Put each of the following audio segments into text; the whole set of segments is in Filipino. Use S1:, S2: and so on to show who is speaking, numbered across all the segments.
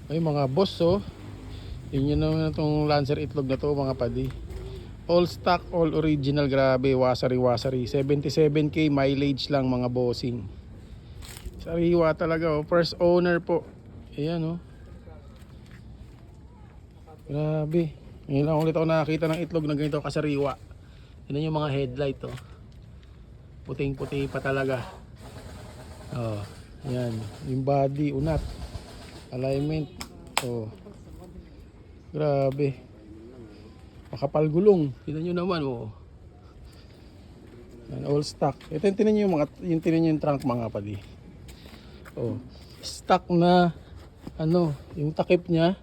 S1: Ay mga boss, oh. Yun yun naman itong Lancer itlog na to mga padi. All stock, all original, grabe, wasari 77k mileage lang mga bossing. Sariwa talaga, oh. First owner po. Ayan, oh. Grabe. Ngayon lang ulit ako nakakita ng itlog na ganito kasariwa. Yan yung mga headlight, oh. Puting puti pa talaga. Oh, yan. Yung body, unat, alignment. Oh. Grabe. Makapal gulong. Tingnan nyo naman, oh. Yan, all stock. Ito yung tingnan nyo yung trunk mga padi. Oh. Stock na ano, yung takip niya.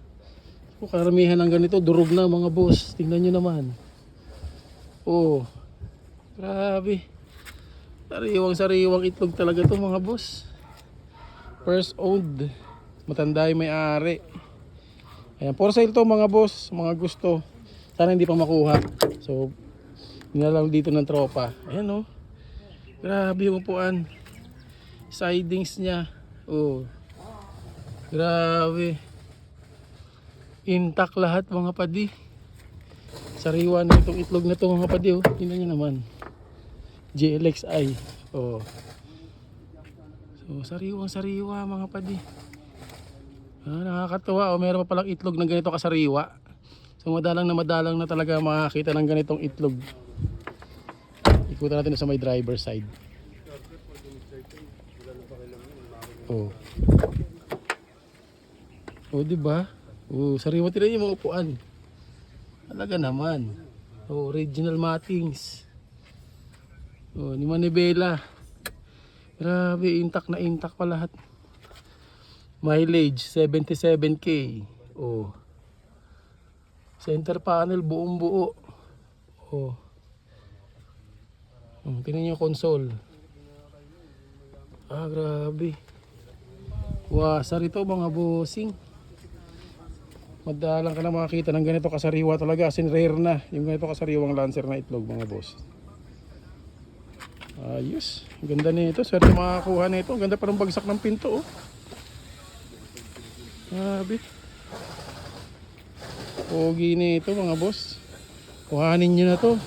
S1: Oh, karamihan ng ganito durog na mga boss. Tingnan nyo naman. Oh. Grabe. Sariwang itlog talaga to mga boss. First owned. Matanda yung may-ari. Ayan, for sale to mga boss, mga gusto. Sana hindi pa makuha. So, nilalang dito ng tropa. Ayan, oh. Grabe yung upuan. Sidings niya. Oh. Grabe. Intact lahat mga padi. Sariwa na itong itlog na to mga padi, oh. Tingnan nyo naman. GLXI. Oh. So, sariwang-sariwa mga padi. Nakakatuwa, oh, meron pa palang itlog ng ganito kasariwa. So madalang na talaga makakita ng ganitong itlog. Ikutan natin sa may driver side. Oh. Oh, di ba? Oh, sariwa, tingnan yung mga upuan. Talaga naman. Oh, original mattings. Oh, ni Manibela. Grabe, intact na intact pa lahat. Mileage 77k. Oh. Center panel buong buo. Oh. Tingnan niyo yung console. Ah, grabe. Wasar ito mga bossing. Madalang ka na makakita ng ganito kasariwa talaga. As in rare na yung ganito kasariwang Lancer na itlog mga boss. Ayos. Ganda nito. Swerte makakuha nito. Ganda pa ng bagsak ng pinto, oh. Grabe. Pogi nito mga boss. Kuhanin nyo na to.